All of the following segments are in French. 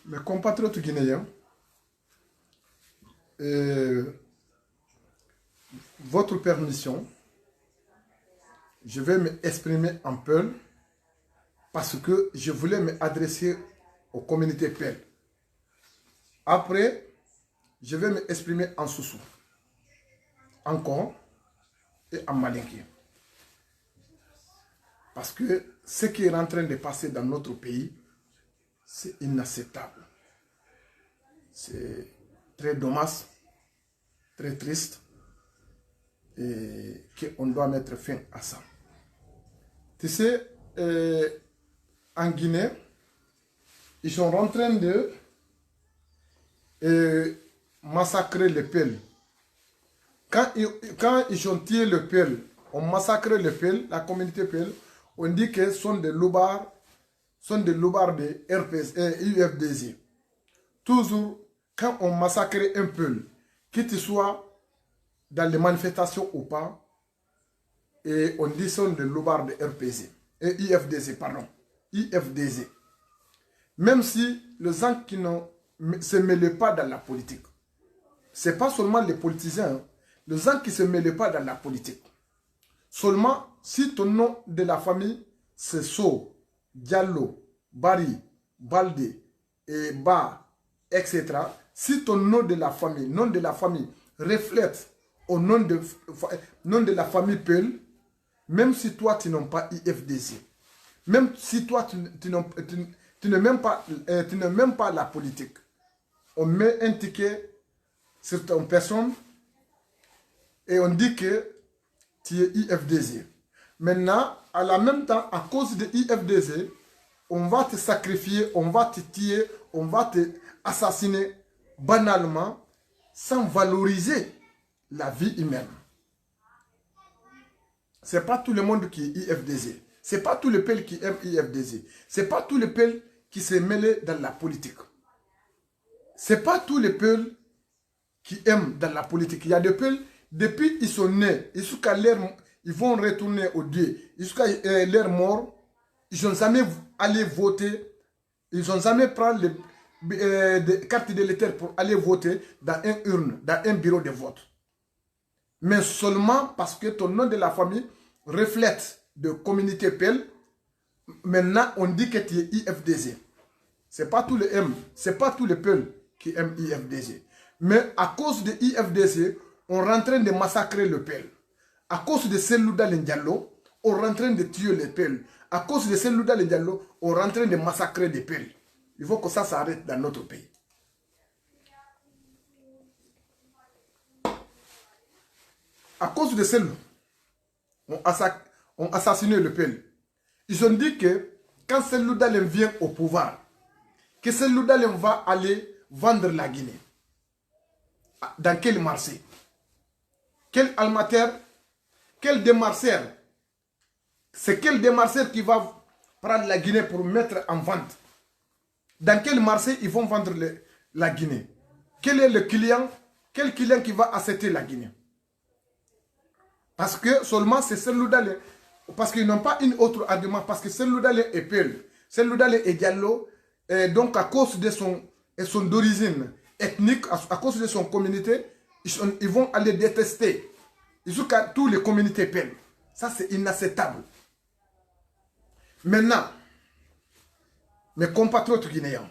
Mes compatriotes guinéens, votre permission, je vais m'exprimer en Peul parce que je voulais m'adresser aux communautés Peul. Après, je vais m'exprimer en Soussou, en Kong et en Malinké. Parce que ce qui est en train de passer dans notre pays, c'est inacceptable. C'est très dommage, très triste, et qu'on doit mettre fin à ça. Tu sais, en Guinée, ils sont en train de massacrer les Peuls. Quand ils ont tué le Peul, on massacre le Peul, la communauté Peul, on dit que ce sont des loubards de RPS et UFDZ. Toujours, quand on massacre un Peul, qu'il soit dans les manifestations ou pas, et on dit que ce sont des loubards de RPZ et UFDZ, pardon, UFDZ. Même si les gens qui ne se mêlent pas dans la politique, ce n'est pas seulement les politiciens, hein, les gens qui ne se mêlent pas dans la politique. Seulement, si ton nom de la famille, c'est So, Diallo, Bari, Balde, et Ba, etc. Si ton nom de la famille reflète au nom de la famille Peul, même si toi tu n'as pas IFDC, même si toi tu n'es même pas la politique, on met un ticket sur ton personne et on dit que tu es IFDZ. Maintenant, à la même temps, à cause de IFDZ, on va te sacrifier, on va te tuer, on va te assassiner banalement sans valoriser la vie humaine. Ce n'est pas tout le monde qui est IFDZ. Ce n'est pas tout le peuple qui aime IFDZ. Ce n'est pas tout le peuple qui s'est mêlé dans la politique. Ce n'est pas tout le peuple qui aime dans la politique. Il y a des peuples, depuis qu'ils sont nés, jusqu'à leur, ils vont retourner au Dieu, jusqu'à leur mort, ils n'ont jamais allé voter, ils n'ont jamais pris des cartes d'électeurs pour aller voter dans une urne, dans un bureau de vote. Mais seulement parce que ton nom de la famille reflète de communauté Peul, maintenant on dit que tu es IFDZ. Ce n'est pas tous les M, ce n'est pas tous les Peul qui aiment IFDZ. Mais à cause de IFDZ, on est en train de massacrer le Peul. À cause de Selouda Diallo, on est en train de tuer les Peul. À cause de Selouda Diallo, on est en train de massacrer des Peul. Il faut que ça s'arrête dans notre pays. À cause de Selou, on a assassiné le Peul. Ils ont dit que quand Selouda vient au pouvoir, que Selouda va aller vendre la Guinée. Dans quel marché? Quel almateur? Quel démarcheur? C'est quel démarcheur qui va prendre la Guinée pour mettre en vente? Dans quel marché ils vont vendre la Guinée? Quel est le client? Quel client qui va acheter la Guinée? Parce que seulement c'est Selouda, parce qu'ils n'ont pas une autre argument, parce que Selouda est Peul, Selouda est Diallo, et donc à cause de son d'origine ethnique, à cause de son communauté, ils vont aller détester jusqu'à toutes les communautés Peul. Ça c'est inacceptable. Maintenant, mes compatriotes guinéens,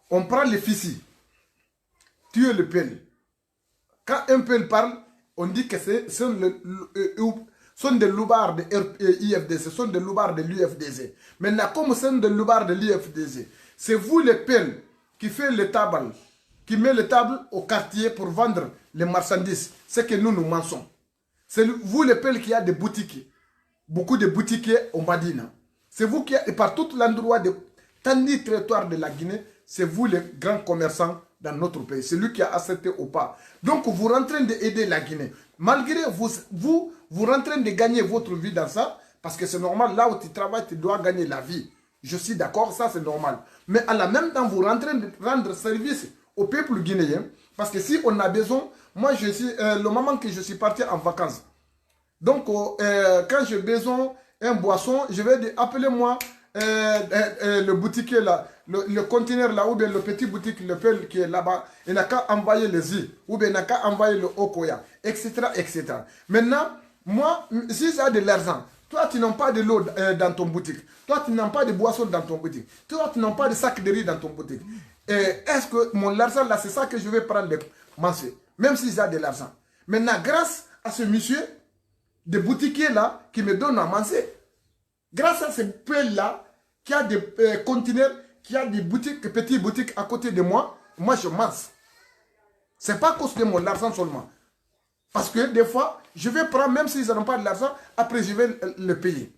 on prend les fils, tuer le Peul. Quand un Peul parle, on dit que ce sont des loubards de IFDZ, ce sont des loubards de l'UFDZ. Maintenant, comme ce sont des loubards de l'UFDZ, c'est vous les Peul qui fait le tables, qui met le table au quartier pour vendre les marchandises, ce que nous mangeons. C'est vous les Peul qui a des boutiques, beaucoup de boutiques au Madina. C'est vous qui, par tout l'endroit de tandis territoire de la Guinée, c'est vous les grands commerçants dans notre pays. C'est lui qui a accepté ou pas. Donc vous rentrez d'aider la Guinée. Malgré vous rentrez de gagner votre vie dans ça, parce que c'est normal, là où tu travailles, tu dois gagner la vie. Je suis d'accord, ça c'est normal. Mais à la même temps, vous rentrez de rendre service au peuple guinéen, parce que si on a besoin, moi je suis, le moment que je suis parti en vacances, donc quand j'ai besoin d'un boisson, je vais dire appelez-moi le boutiquier là, le conteneur là, ou bien le petit boutique, le Peul qui est là-bas, il n'a qu'à envoyer les îles, ou bien il n'a qu'à envoyer le Okoya, etc., etc. Maintenant, moi, si j'ai de l'argent, toi, tu n'as pas de l'eau dans ton boutique. Toi, tu n'as pas de boisson dans ton boutique. Toi, tu n'as pas de sac de riz dans ton boutique. Est-ce que mon argent là, c'est ça que je vais prendre de manger, même si j'ai de l'argent. Maintenant, grâce à ce monsieur, de boutiquier là, qui me donne à manger, grâce à ce Peul-là, qui a des conteneurs, qui a des boutiques, petites boutiques à côté de moi, moi je mange. Ce n'est pas à cause de mon argent seulement. Parce que des fois, je vais prendre, même s'ils n'ont pas de l'argent, après je vais le payer.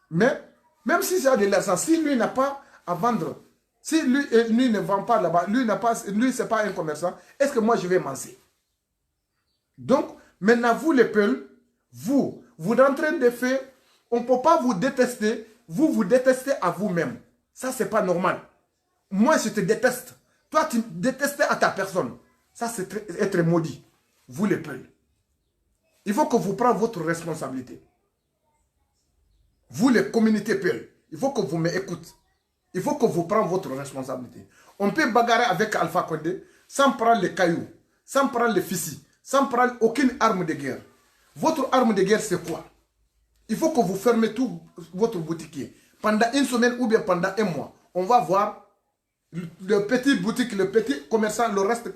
Mais, même si j'ai de l'argent, si lui n'a pas à vendre, si lui ne vend pas là-bas, lui, ce n'est pas un commerçant, est-ce que moi je vais manger? Donc, maintenant, vous les Peuls, vous êtes en train de faire, on ne peut pas vous détester, vous détestez à vous-même. Ça, ce n'est pas normal. Moi, je te déteste. Toi, tu détestes à ta personne. Ça, c'est être maudit. Vous les Peuls. Il faut que vous preniez votre responsabilité. Vous les communautés Peuls, il faut que vous m'écoutez. Il faut que vous preniez votre responsabilité. On peut bagarrer avec Alpha Condé sans prendre les cailloux, sans prendre les fusils, sans prendre aucune arme de guerre. Votre arme de guerre, c'est quoi? Il faut que vous fermez tout votre boutiquier. Pendant une semaine ou bien pendant un mois, on va voir le petit boutique, le petit commerçant, le reste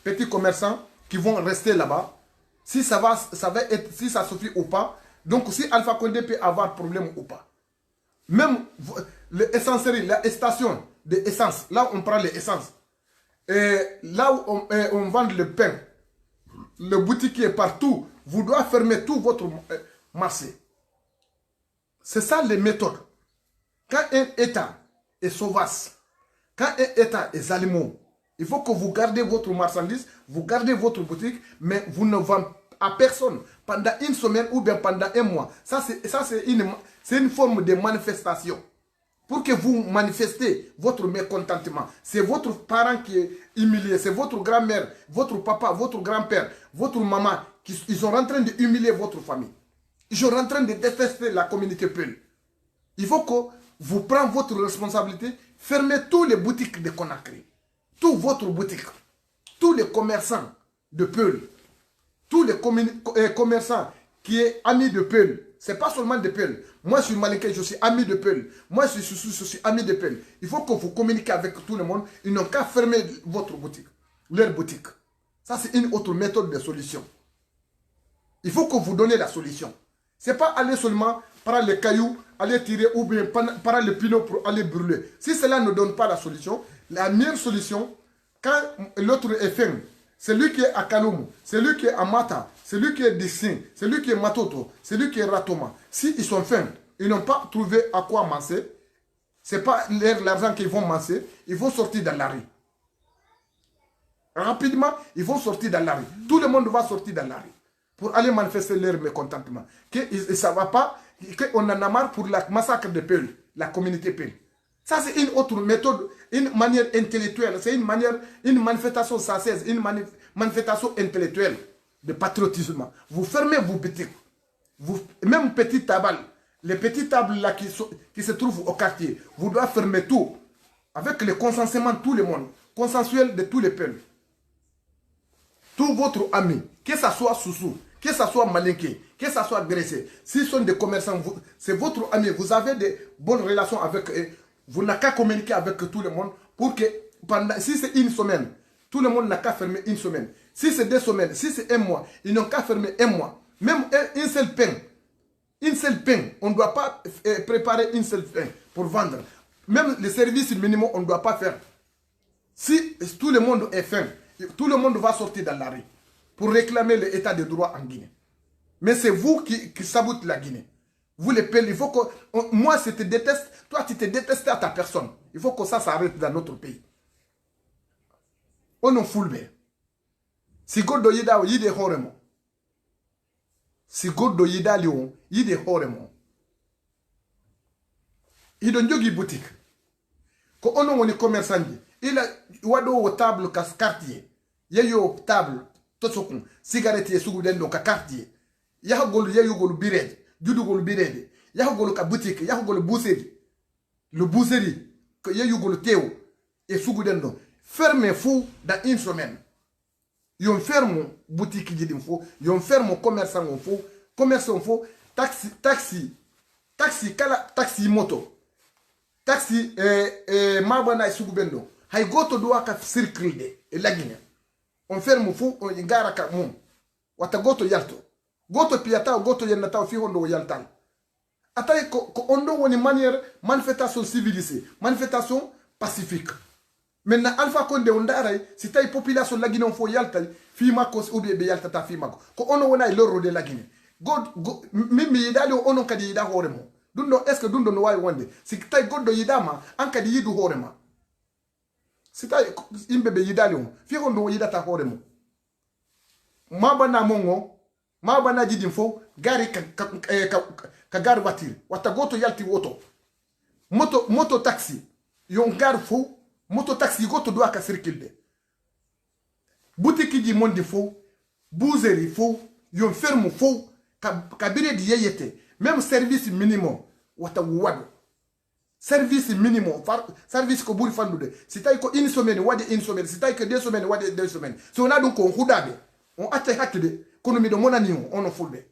petit commerçant qui vont rester là-bas. Si ça va être, si ça suffit ou pas. Donc si Alpha Condé peut avoir problème ou pas. Même l'essencerie, la station d'essence, là où on prend l'essence, là où on vend le pain, le boutiquier partout, vous devez fermer tout votre marché. C'est ça les méthodes. Quand un État est sauvage, quand un État est animaux, il faut que vous gardez votre marchandise, vous gardez votre boutique, mais vous ne vendez à personne pendant une semaine ou bien pendant un mois. Ça, c'est une forme de manifestation. Pour que vous manifestez votre mécontentement. C'est votre parent qui est humilié, c'est votre grand-mère, votre papa, votre grand-père, votre maman, ils sont en train d'humilier votre famille. Ils sont en train de détester la communauté Peul. Il faut que vous preniez votre responsabilité, fermez tous les boutiques de Conakry, tous votre boutique, tous les commerçants de Peul, tous les commerçants qui sont amis de Peul. Ce n'est pas seulement de Peul. Moi, je suis Malinké, je suis ami de Peul. Moi, je suis ami de Peul. Il faut que vous communiquiez avec tout le monde. Ils n'ont qu'à fermer votre boutique, leur boutique. Ça, c'est une autre méthode de solution. Il faut que vous donnez la solution. Ce n'est pas aller seulement prendre les cailloux, aller tirer ou bien prendre le pinot pour aller brûler. Si cela ne donne pas la solution, la meilleure solution, quand l'autre est ferme, celui qui est à Kaloum, celui qui est à Mata, celui qui est Dissin, celui qui est Matoto, celui qui est Ratoma, s'ils sont fins, ils n'ont pas trouvé à quoi manger, ce n'est pas l'argent qu'ils vont manger, ils vont sortir dans la rue. Rapidement, ils vont sortir dans la rue. Tout le monde va sortir dans la rue pour aller manifester leur mécontentement. Que ça ne va pas, qu'on en a marre pour le massacre de Peul, la communauté Peul. Ça, c'est une autre méthode, une manière intellectuelle. C'est une manifestation sacieuse, une manifestation intellectuelle de patriotisme. Vous fermez vos boutiques. Même petites tables, les petites tables là qui se trouvent au quartier, vous devez fermer tout. Avec le consentement de tout le monde, consensuel de tous les peuples. Tout votre ami, que ce soit Soussou, que ce soit Malinké, que ce soit Gressé, s'ils sont des commerçants, c'est votre ami, vous avez de bonnes relations avec eux. Vous n'avez qu'à communiquer avec tout le monde pour que, si c'est une semaine, tout le monde n'a qu'à fermer une semaine. Si c'est 2 semaines, si c'est 1 mois, ils n'ont qu'à fermer 1 mois. Même une seule pain, on ne doit pas préparer une seule pain pour vendre. Même les services minimaux, on ne doit pas faire. Si tout le monde est faim, tout le monde va sortir dans la rue pour réclamer l'état de droit en Guinée. Mais c'est vous qui sabotez la Guinée. Vous les Peuls, il faut que... moi, je te déteste, toi, tu te détestes à ta personne. Il faut que ça s'arrête dans notre pays. On en fout le si Godo Yida yide horemo. Si Godo Yida lion yide horemo. Il donne yogi boutique. Quand on est commerçant, il a wado au table kas quartier. Yayo table, tosokun, cigarette et souguden donc à quartier. Yahogol yayo gol bired. Judu gol birede. Yahogol ka boutique, yahogol bousedi. le bouzerie, que y a eu le théo, et Sougudendo, fermez fou dans une semaine. Ils ont fermé boutique qui dit fou, ils ont fermé commerçant en fou, taxi, moto, taxi, mabana et Sougubendo. Hay goto doa ka circle de, et la Guinée. On ferme fou, on y gara ka mou. Wata goto yalto. Goto piata, goto yenata, fi hondo yaltan. Ataye ko ondo woni manière manifestation civilisée, manifestation pacifique. Maintenant Alpha Condé on daray si tay population la Guinée on fo yalta fi mako ou be yalta ta fi mako ko ono wona loro de la Guinée mimi yidali ono kadi yida horemo dundo est ce que dundo no way wonde si tay goddo yidama an kadi yidu horema si tay imbe be yidali on fi hondo yidata horemo mabana mongo mabana jidin fo gari ka gar voiture wata goto yalti woto moto taxi yon gar fo moto taxi goto doa ka circuler de boutique ji monde fo bouzerie fo yon ferme fo ka bire di yeyete même service minimum wata wado service minimum service ko buri fandude si tay ko une semaine wade une semaine si tay ko 2 semaines wade 2 semaines so na dun ko hudabe on atte hakide kono mi do monani on fulbe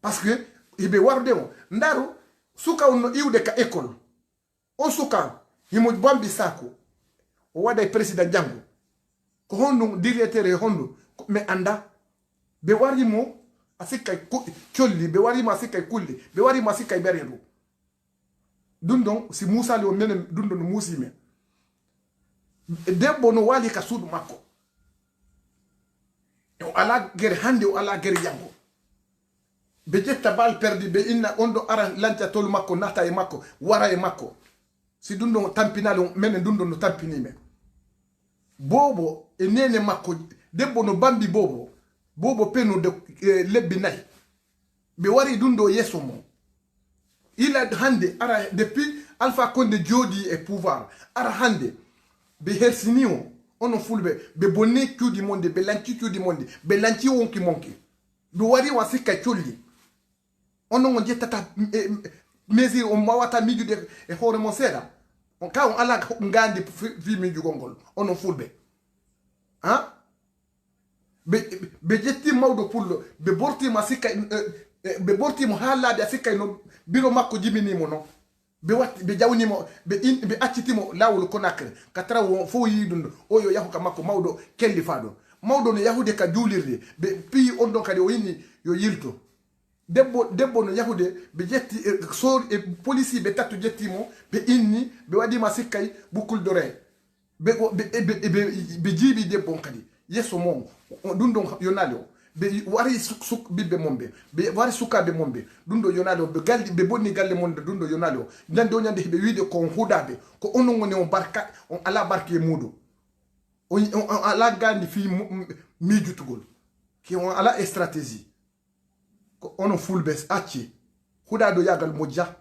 parce que ibe warde on ndaru suka on iude ka école on suka himo bambi sako o wada president jango ko hondu directeur hondu me anda be wari mo asika kolli be wari ma asika kulli be wari ma asika beredo dundon si Musa le men dundon musime debbo no wali ka sudu makko o ala ger hande o ala ger jango be jetta bal perdi be inna ondo ara lanta tol makko nata e makko wara e makko si dundo tampinalo men dundo no tampinime bobo e nene makko debbo no bambi bobo peno de lebbi nay be wari dundo yeso mo ila hande ara depuis Alpha Condé jodi e pouvoir ara hande be hersinio ono fulbe be bonne kiudi monde be lanci kiudi monde be lanci wonki monki do wari wasika cholli ono ngo jettata mesure on mawata mijude e hoore mon seeda on ka on ala ngandi fi miju gongol ono fulbe hein be jetti mawdo pullo be borti ma sikka be borti mo halaade sikka no biro makko jibini mo no be watti be jawni mo be acciti mo lawol Conakry katra fo yidundo o yo yahu ka makko mawdo kelli faado mawdo no yahude ka juulirde be pi on don kadi o yini yo yilto debbo no yahude be jetti so e police be tattu jetti mo be inni be wadi ma sikkay bukul dore be jibi debbo kadi yeso mom dundon yonalo be wari suk bibbe mombe be wari sukabe mombe dundo yonalo be galdi be bonni galle monde dundo yonalo nyande o nyande be wiide ko hudabe ko onon ngoni on barka on ala barke mudu on ala gandi fi mijutugol ki on ala stratégie ko onon fulbes acci hudado yagal mojja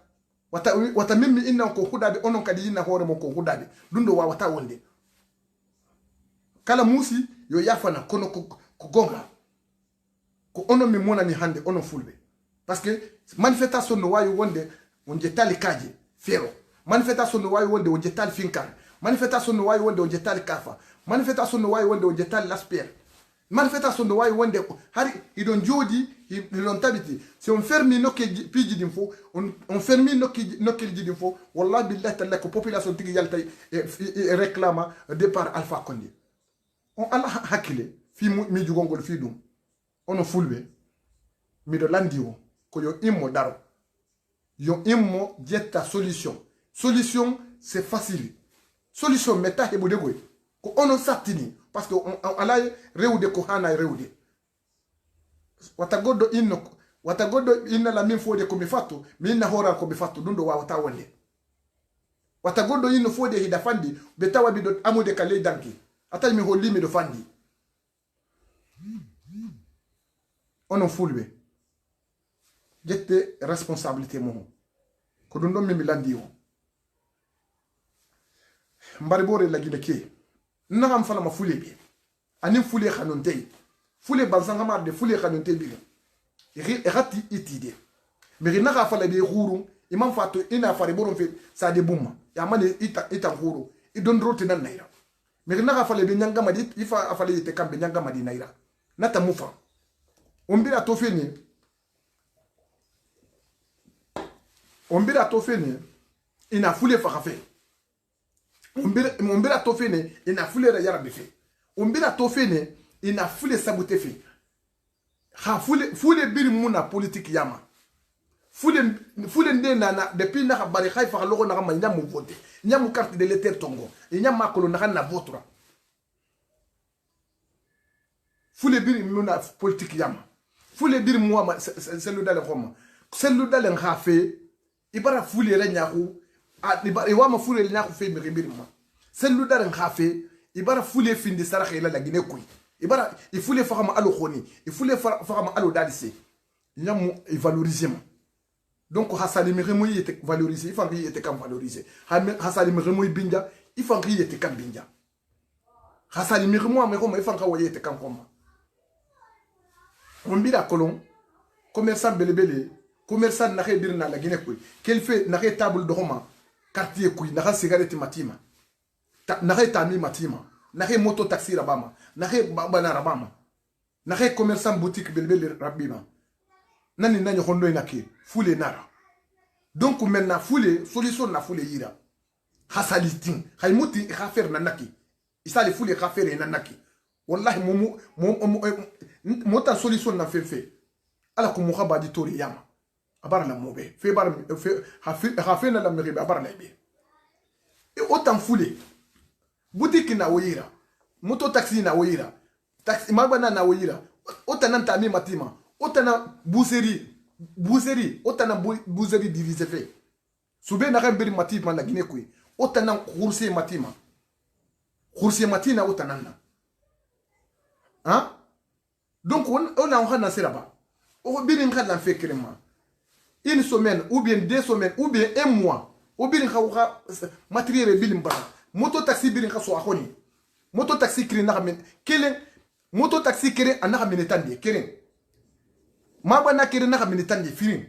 wata mimmi inna ko hudabe onon kadi yinna hoore mo ko hudabe dundo wawata wonde kala musi yo yafana kono ko gonga ko ono mi monani hande ono fulbe parce que manifestation no wayi wonde on jetali kaje fero manifestation no wayi wonde on jetali finkar manifestation no wayi wonde on jetali kafa manifestation no wayi wonde on jetali lasper manifestation no wayi wonde hari idon jodi idon tabiti si on fermi nokke piji dinfo on fermi nokke dinfo wallahi billahi talla ko population tigi yalta réclama départ Alpha Condé on ala hakile fi mi jugongol fi dum ono fulbe mi do landiwo ko yo immo daro yo immo jetta solution c'est facile solution meta hebo degoy ko ono satini parce que on ala rewde ko hana rewde wata goddo inna la min fode ko mi fatto mi inna hora ko mi fatto dundo wawata wonde wata goddo inno fode hida fandi be tawabi do amude kale danki atay mi holli mi do fandi ono fulbe jette responsabilité mo ko dum don mi landi o mbari bore la gide ke nagam fala ma fule be anin fule khanon tay fule balsanga mar de fule khanon tay bi e rati itide mais naga fala be khuru imam fato ina fari boron fe sa de bumma ya mane ita huru idon rote nan naira mais na fale be nyanga madi ifa afale yete kambe nyanga madi naira nata mufa ombira to feni ina fule fa kafe ombira to feni ina fule ra yara befe ombira to feni ina fule sabute fe ha fule biri muna politique yama fule nde na depuis na bari khaifa logo na ma nyamu vote nyamu carte de l'électeur tongo e nyama kolo na vote fule biri muna politique yama fule biri muama selu dale khoma selu dale ngafe ibara fule la nyaku ibara wama fule la nyaku fe mi biri ma selu dale ngafe ibara fule finde saraxe ila la gine kuy ibara ifule fakama alo khoni ifule fakama alo dalise nyamu valoriser ma donc hasali miremo yete valoriser ifan ki yete kam valoriser hasali miremo binja ifan ki yete kam binja hasali miremo ameko ma ifan ka yete kam koma on bira kolon commerçant belebele commerçant na khebir na la Guinée kuy quel fait na khé table de roma quartier kuy na cigarette matima na khé tami matima na khé moto taxi rabama na khé bana rabama na khé commerçant boutique belebele rabima nani nani hondo inaki fule nara donc maintenant fule solution na fule yira hasalitin haymuti khafer nanaki isali fule khafer nanaki wallahi mota solution na fefe ala ko mukhaba di tori yama abara la mobe fe bar fe khafer na la meribe abara la be et autant fule boutique na woyira moto taxi na woyira taxi mabana na woyira autant ntami matima otana bouzerie otana bouzerie divisé fait soube na rembiri matima na Guinée kuy otana khoursi matima khoursi matina otana na hein donc on a na seraba o birin khadla fait crème une semaine ou bien 2 semaines ou bien 1 mois o birin kha matériel bilim bara moto taxi birin kha so akhoni moto taxi kiri na men kelen moto taxi kiri anaka minetandi keren maba na kere na minitandi firin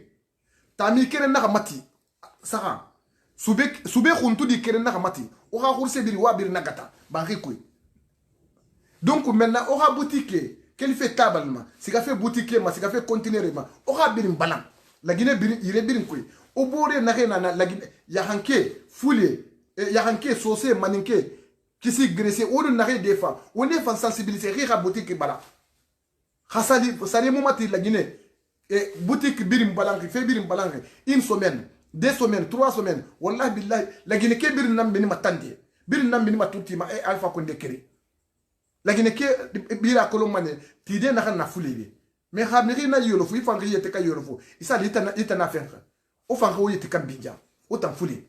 tami kere na mati saka sube khuntu di kere na mati o ha khurse biri wa biri nagata ba rikoy donc maintenant o ha boutique quel fait table ma si ka fait boutique ma si ka fait conteneur ma o ha biri balan la Guinée biri ire biri koy o bore na na la Guinée ya hanke foule ya hanke sauce maninke kisi graisser o na des fois on est fan sensibiliser ri ha boutique bala khasali sali momati la Guinée et boutique birim balangi fait birim balangi 1 semaine 2 semaines 3 semaines wallahi billahi la Guinée ke birim nam beni matandi birim nam beni matuti ma e alpha konde kere la Guinée ke bira kolomane tide na na fulebe mais khamiri na yolo fu ifa ngiyete ka yolo fu isa litana fenka o fanka o yete kambinja o tan fule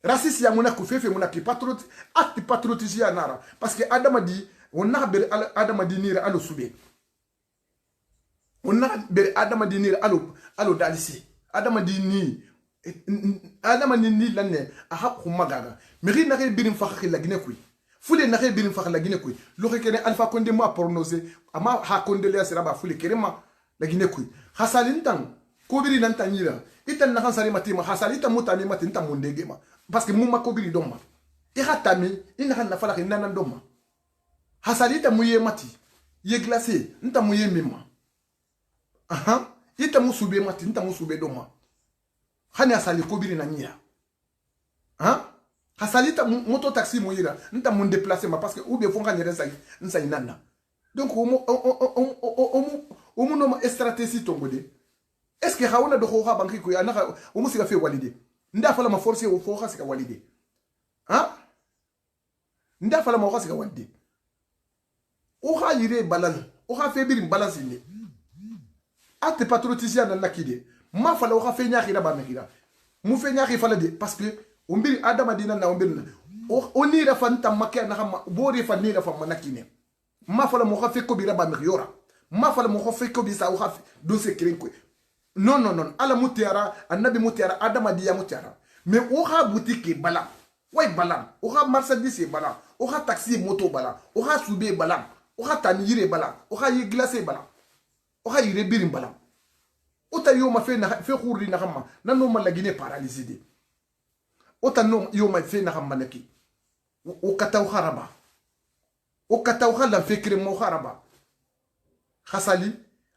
raciste ya mona ko fefe mona ki patriotisme nara parce que adama di on na ber adama di nira alo sube on a bere adama dinir alo dalisi adama dini lanne a hakku magaga meri na re birim fakh la Guinée kuy fule na re birim fakh la Guinée kuy lo kene alpha konde ma prononcé ama ha konde le asira fule kerema la Guinée kuy hasalin tan ko biri nan tanira itan na hansari matima hasalita mutami matinta mondege ma parce que mumma ko biri domma e hatami ina han na fala nan domma hasalita muye mati ye glacé nta muye mimma aha ita musube mati nta musube doma hani asali kobiri na nya ha hasalita moto taxi moyira nta mon déplacer ma parce que ou bien fonga nyere sai nsa inana donc o no ma stratégie tongode est-ce que hauna do khoha banki ko anaka o musika fe walide nda fala ma forcer o fo khasika walide ha nda fala ma khasika walide o ha yire balal o ha fe birim balance ni ate patriotisme na nakide ma fala o fa nyaki na ba mekira mu fe nyaki fala de parce que o mbiri adama dina na o mbiri na o ni ra fanta makya na ma bori fa ni ra fa manakine ma fala mo fa fe ko bi ra ba mekira ma fala mo fa ko bi sa o ha do se kren ko non ala mutiara annabi mutiara adama diya mutiara mais o ha boutique bala way bala o ha marchandise bala o ha taxi moto bala o ha soube bala o ha tanire bala o ha yi glacé bala o ha yire birim bala ota yo ma fe khurri na khamma nano ma la Guinée paralysée de ota no yo ma fe na khamma naki o kataw kharaba o kataw khala fikri mo kharaba khasali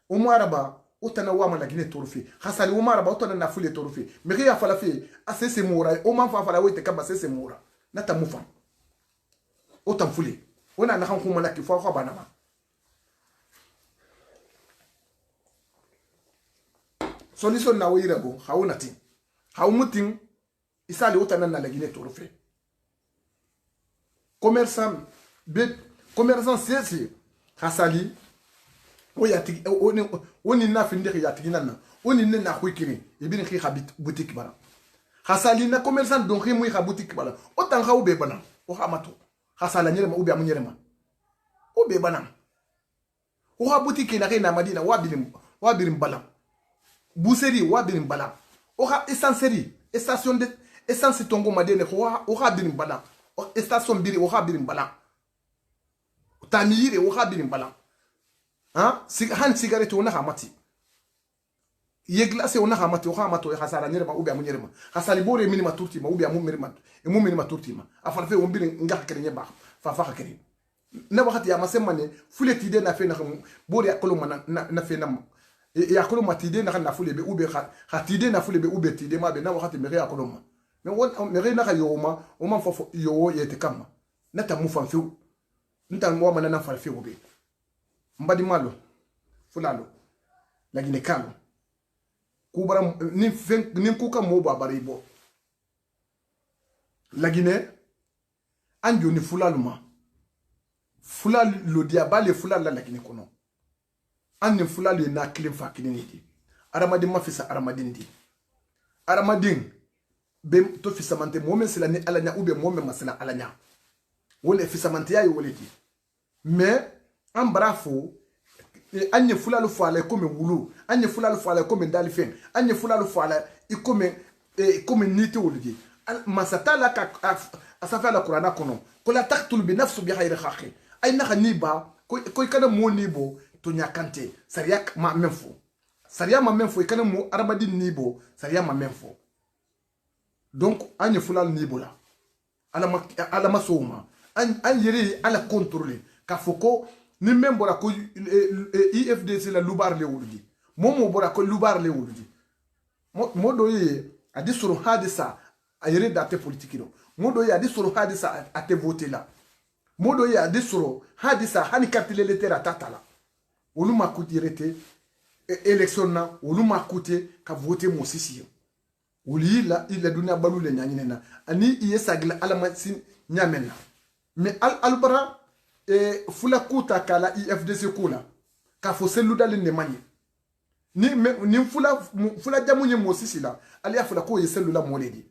o maraba ota na wa ma la Guinée torfi khasali o maraba ota na fule torfi mais ya fala fe asese mura o man fa fala wete kaba sese mura nata mufa ota fule ona na khankuma naki fa bana ma solution na wira go hauna tin haumutin isali utana na la Guinée torfe commerçant ceci hasali o yati oni na finde yati nana oni ne na khwikiri ibini khi habit boutique bana hasali na commerçant donc khi mu ha boutique bana otan ha ube bana o hamato hasala nyerema ube amunyerema ube bana o ha boutique na na Madina wabirim bala Bousseri wa birim bala oha essentiel station de essence tongo madene oha birim bala station biri oha birim bala tamire oha birim bala han cigarette ona hamati ye glace ona hamati oha mato hasara nyerema ubi amunyerema hasali bore minima turtima ubi amumirima minima turtima afalfe ombiri ngaka kenye ba fa kene na wakati ya masemane fule tide na fe na bore akolo na fe na ya kolo matide na fule be ube hatide na fule be ube tide ma be na wakati mere ya kolo ma me won mere na yoma o man fofo yo yete kama nata mu fan fiu nta mo ma na fa fiu be mbadi malo fulalo la Guinée kalo kubara ni kuka mo ba baribo la Guinée anjo ni fulalo ma fulalo lo diabale fulalo la Guinée kono annin fulalo na kilin fakini di aramadin mafisa aramadin di aramadin be to fisamante momen sila ni alanya ube momen masila alanya wole fisamante yayi wole di mais an brafo anye fulalo fala comme wulu anye fulalo fala comme dalifen anye fulalo fala comme niti wuldi masatala ka asafa la qur'ana kono kola taqtul bi nafsu bi khayri khaqi ay na niba ko kana mo nibo to nyakante sariya ma menfo ikana mo arabadi nibo sariya ma menfo donc anye fulal nibo la ala masoma an yeri ala contrôler ka foko ni membora ko IFDC la lubar le wuldi momo bora ko lubar le wuldi modo ye adi suru hadisa ayere date politique no modo ye adi suru hadisa ate voter la modo ye adi suru hadisa hani carte l'électeur tatala olu ma kuti rete élection na olu ma kuti ka voter mo sisi uli la ila dunia balu le nyanyine na ani iye sagla alama sin nyamena mais albara fula kuta kala IFDC kula ka fo selu dal ne manye ni fula jamunye mo sisi la ali afula ko ye selu la moledi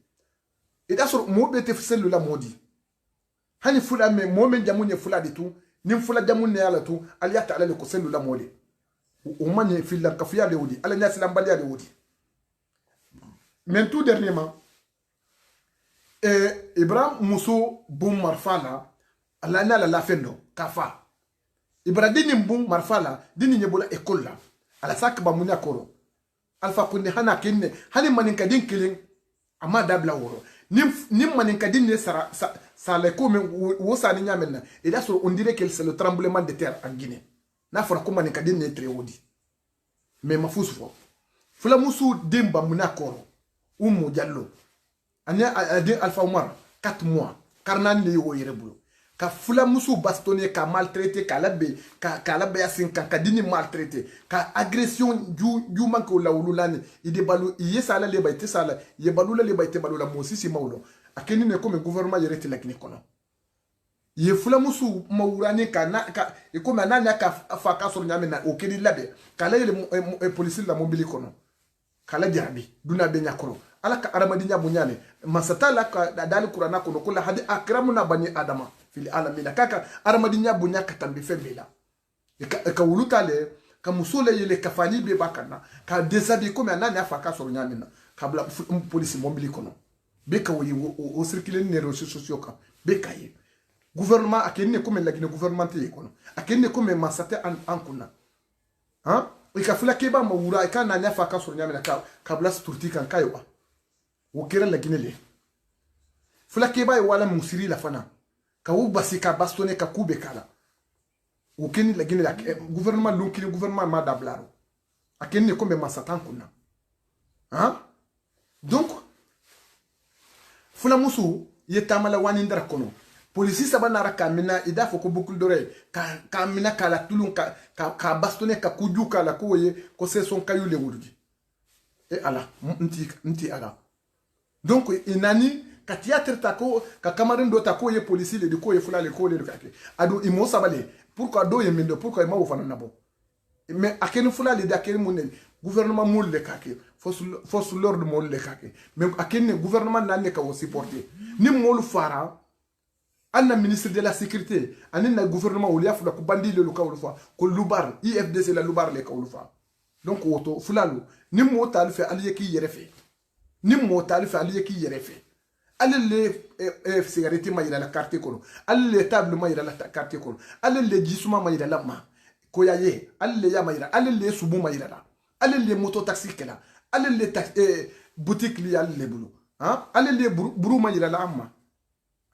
e da so mo bete selu la modi hani fula me mo men jamunye fula ditu ni fula jamunye ala tu ali ata ala ko selu la modi o manye fil la kafiya le wodi ala nyasi la mbali le wodi mais tout dernièrement Ibrahim Muso Boum Marfala ala na la fendo kafa Ibrahim Boum Marfala dini nyebola école la ala sakba munya koro alfa kunde hana kinne hani maninka din killing ama dabla woro nim maninka din ne sa le comme wo sa ni nyamenna et là on dirait que c'est le tremblement de terre en Guinée na fora ko maninka din ne très wodi mais mafusu fo fula musu dimba munya koro Oumou Diallo anya adi Alpha Omar 4 mois karnan le yo yerebulo ka fula musu bastonné ka maltraité ka labe asin ka dini maltraité ka agression ju manko la wululani ide balu yesala le bayte sala ye balula le bayte balula mosisi mawlo akeni ne comme gouvernement yerete la Guinée kono ye fula musu mawurani ka e comme ananya ka fa ka so nyame na okedi labe kala le police la mobili kono kala jabi duna be nyakoro ala ka aramadi nya bunyane masata la ka dali qur'ana kono kula hadi akramuna bani adama fil alamina kaka aramadi nya bunya katambi fembela ka wulutale ka musule yele kafali be bakana ka desabi comme anani afaka so nyamina kabla police mobili kono be ka wi o circuler ne réseaux sociaux ka be kaye gouvernement akene comme la Guinée gouvernementé kono akene comme masata an kuna hein ika fula keba ma wura ika na nya fa ka sur nya me ka blas turti kan kaywa wo kera la ginele fula keba wala musiri la fana ka wu basi ka bastone ka kube kala wo keni la ginele gouvernement lunkini gouvernement ma dablaro akeni kombe masatan kunna hein donc fula musu yetamala wani ndara kono polisi saba nara kamina ida foko bukul dore kamina kala tulun ka bastone ka kuju kala ko ye ko se son kayu le wurdi e ala nti ala donc inani ka théâtre ta ko ka kamarin do ta ko ye polisi le ko ye fula le ko le kake ado imo sabale pourquoi do ye mendo pourquoi ma wofana nabo mais akeni fula le da akeni monel gouvernement mol le kake force l'ordre mol le kake mais akeni gouvernement nan ne ka wo supporter ni mol fara anna ministre de la sécurité anina gouvernement ou liafu la bandi le luka ulufa ko lubar IFDC la lubar le ka ulufa donc woto fulalu ni mo tal fe aliye ki yerefe ni mo tal fe aliye ki yerefe alle le cigarette ma ila la carte kono alle le table ma ila la carte kono alle le jisuma ma ila la ma ko yaye alle le ya ma ila alle le subu ma ila la alle le moto taxi kela alle le boutique li alle le bulu hein alle le buru ma ila la amma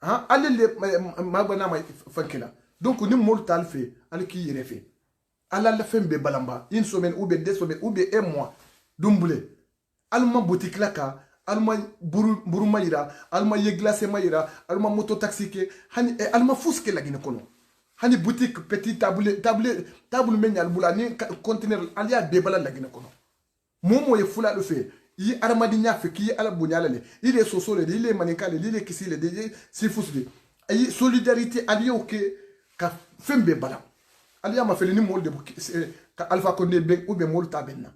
hein allez les magana ma fankela donc ni mol tal fait allez qui y refait alla la fin be balamba une semaine ou bien 2 semaines ou bien 1 mois doublé alma boutique la ka alma buru mayira alma ye glacé mayira alma moto taxi ke hani alma fuske la gine kono hani boutique petit table menyal bulani conteneur alia be bala la gine kono momo ye fula le fait yi aramadi nya fe ki ala bunyala le il est sosole il est manikale il est kisile de sifusde ay solidarité ali ok ka fembe bala ali ma fele ni molde ka alpha condé be ou be molta benna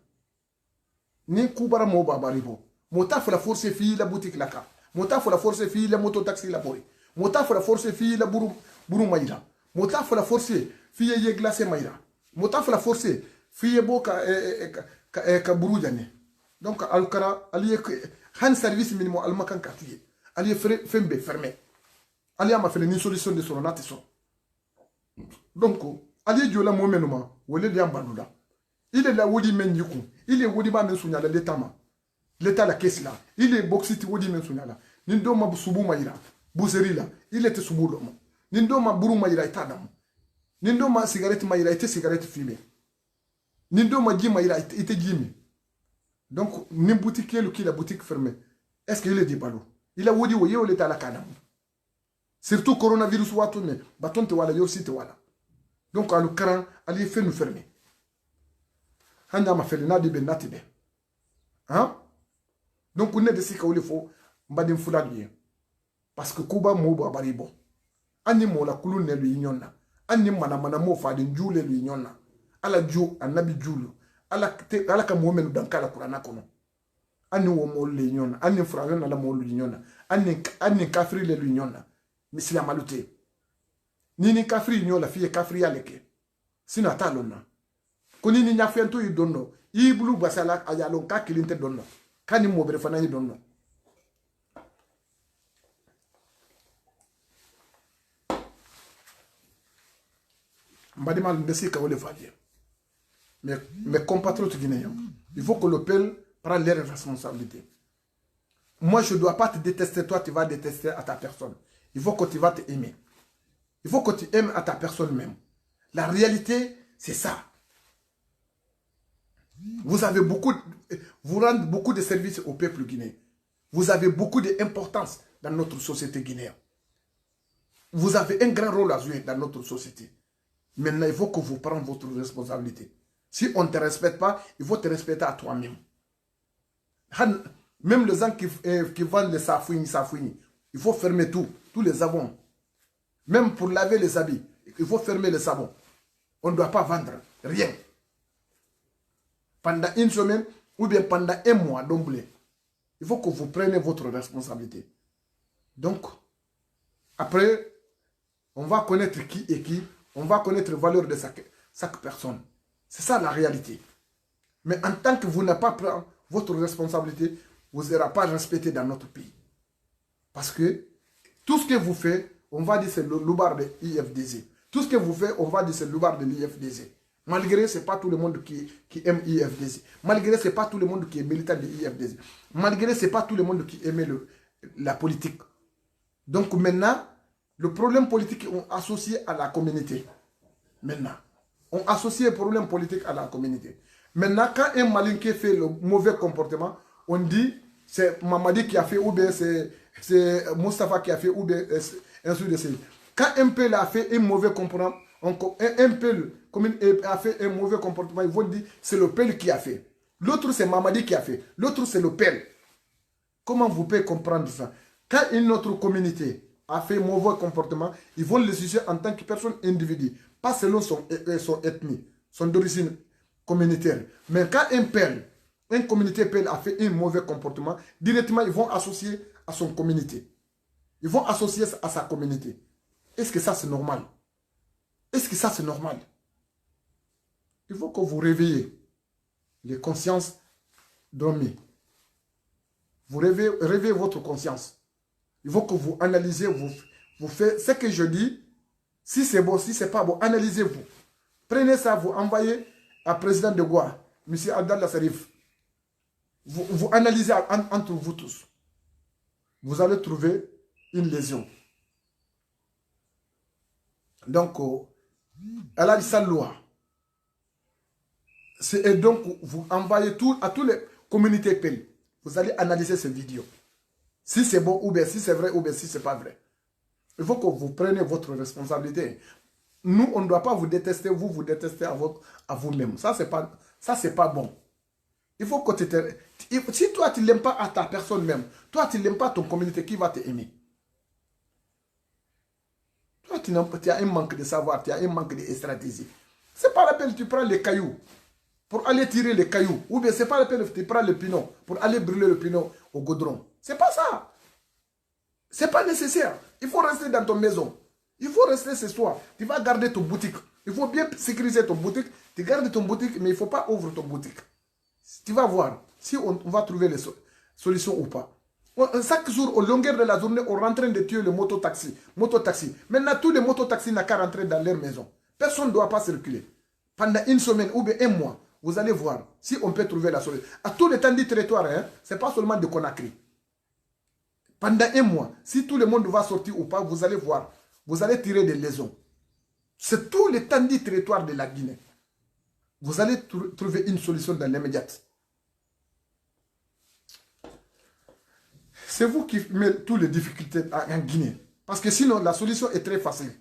ni kubara mo babaribo mota fa la force fi la boutique la ka mota fa la force fi la moto taxi la boy mota fa la force fi la buru mayra mota fa la force fi ye glacé mayra mota fa la force fi ye boka ka buru jane donc alkara aliye han service minimum almakan katiye aliye fembe fermé aliya ma fele ni solution de sonate so donc aliye jola momenuma wole de ambandula il est la wodi men yiku il est wodi ba men sunyala l'état la caisse là il est boxiti wodi men sunyala nindo ma subu mayira buseri la il était subu lo nindo ma buru mayira itadam nindo ma cigarette mayira ite cigarette fumée nindo ma ji mayira ite jimi. Donc, ni boutique qui la boutique fermée. Est-ce qu'il est dit balo? Il a wodi woye ou l'état la kanam. Surtout coronavirus ou atone, baton te wala yo si te wala. Donc, à l'Ukraine, allez fait nous fermer. Hanya ma fele na di ben natibe. Hein? Donc, on est de si ka ou le fo, mbadim fula duye. Parce que Kuba mo bo abaribo. Ani mo la kulun ne lui nyonna. Ani mana mo fa din jule lui nyonna. Ala ju anabi julu. ala ka momen dan kala kurana kono anni wo mol le nyona anni frayon na la mol le nyona anni kafri le nyona misla malute nini kafri nyola fiye kafri yaleke sina talonna koni ni nyafento yi donno yi bulu basala ayalo ka kilinte donno kani mo bere fanani donno mbadima ndesi ka wole fadie. Mes compatriotes guinéens, il faut que le peuple prenne leurs responsabilités. Moi, je ne dois pas te détester, toi, tu vas détester à ta personne. Il faut que tu vas te aimer. Il faut que tu aimes à ta personne même. La réalité, c'est ça. Vous avez vous rendez beaucoup de services au peuple guinéen. Vous avez beaucoup d'importance dans notre société guinéenne. Vous avez un grand rôle à jouer dans notre société. Maintenant, il faut que vous preniez votre responsabilité. Si on ne te respecte pas, il faut te respecter à toi-même. Même les gens qui vendent les safouini, il faut fermer tout, tous les savons. Même pour laver les habits, il faut fermer les savons. On ne doit pas vendre rien. Pendant une semaine ou bien pendant 1 mois d'omblé, il faut que vous preniez votre responsabilité. Donc, après, on va connaître qui est qui, on va connaître la valeur de chaque personne. C'est ça la réalité. Mais en tant que vous n'avez pas pris votre responsabilité, vous ne serez pas respecté dans notre pays. Parce que tout ce que vous faites, on va dire c'est le loubar de l'IFDZ. Tout ce que vous faites, on va dire c'est le loubar de l'IFDZ. Malgré ce n'est pas tout le monde qui aime IFDZ. Malgré ce n'est pas tout le monde qui est militant de IFDZ. Malgré ce n'est pas tout le monde qui aime la politique. Donc maintenant, le problème politique est associé à la communauté. Maintenant, on associe le problème politique à la communauté. Maintenant, quand un Malinké fait le mauvais comportement, on dit c'est Mamadi qui a fait, ou bien c'est Mustafa qui a fait, ou bien ainsi de suite. Quand un peuple a fait un mauvais comportement, un peuple a fait un mauvais comportement, ils vont dire c'est le peuple qui a fait. L'autre c'est Mamadi qui a fait. L'autre c'est le peuple. Comment vous pouvez comprendre ça? Quand une autre communauté a fait un mauvais comportement, ils vont le juger en tant que personne individuelle, pas selon son ethnie, son d'origine communautaire. Mais quand une communauté pelle a fait un mauvais comportement, directement ils vont associer à son communauté. Ils vont associer à sa communauté. Est-ce que ça c'est normal? Est-ce que ça c'est normal? Il faut que vous réveillez les consciences dormies. Vous réveillez votre conscience. Il faut que vous analysez, vous faites ce que je dis. Si c'est bon, si c'est pas bon, analysez-vous. Prenez ça, vous envoyez à président de Goa, M. Abdallah Sarif. Vous analysez entre vous tous. Vous allez trouver une lésion. Donc, elle a dit sa loi. Et donc, vous envoyez à toutes les communautés pays. Vous allez analyser ces vidéos. Si c'est bon ou bien si c'est vrai ou bien si c'est pas vrai. Il faut que vous preniez votre responsabilité. Nous, on ne doit pas vous détester, vous détestez à vous-même. Ça, c'est pas bon. Il faut que si toi, tu ne l'aimes pas à ta personne même, toi, tu ne l'aimes pas à ton communauté, qui va t'aimer? Toi, tu as un manque de savoir, tu as un manque de stratégie. C'est pas la peine, tu prends les cailloux pour aller tirer les cailloux. Ou bien c'est pas la peine, tu prends le pinot pour aller brûler le pinot au goudron. C'est pas ça. C'est pas nécessaire. Il faut rester dans ton maison. Il faut rester ce soir. Tu vas garder ton boutique. Il faut bien sécuriser ton boutique. Tu gardes ton boutique, mais il ne faut pas ouvrir ton boutique. Tu vas voir si on va trouver les solutions ou pas. Chaque jour, au longueur de la journée, on est en train de tuer le mototaxi. Maintenant, tous les mototaxis n'ont qu'à rentrer dans leur maison. Personne ne doit pas circuler. Pendant une semaine ou bien un mois, vous allez voir si on peut trouver la solution. À tout le temps du territoire, hein, ce n'est pas seulement de Conakry. Pendant un mois, si tout le monde va sortir ou pas, vous allez voir. Vous allez tirer des lésions. C'est tout le temps du territoire de la Guinée. Vous allez trouver une solution dans l'immédiat. C'est vous qui mettez toutes les difficultés en Guinée. Parce que sinon, la solution est très facile.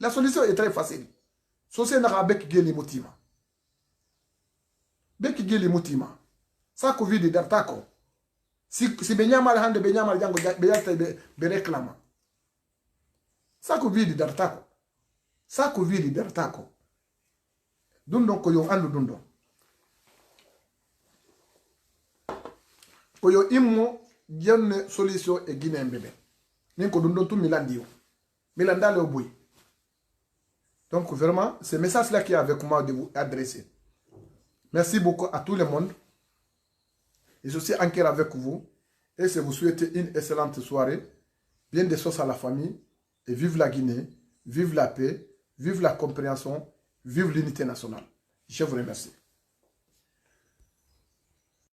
La solution est très facile. Sosé n'a pas geli mutima. Beki geli mutima. Ça que vit d'artako. Si Benyamal hande Benyamal jango beyata be réclama. Ça que vit d'artako. Ça que vit d'artako. Dundon ko yo andu dundon. Ko yo immo jonne solution e Guinée mbebe. Nin ko dundon tout milandio. Milanda le boy. Donc vraiment, ce message-là qui est avec moi de vous adresser. Merci beaucoup à tout le monde. Et je suis encore avec vous. Et je vous souhaite une excellente soirée. Bien des choses à la famille. Et vive la Guinée. Vive la paix. Vive la compréhension. Vive l'unité nationale. Je vous remercie.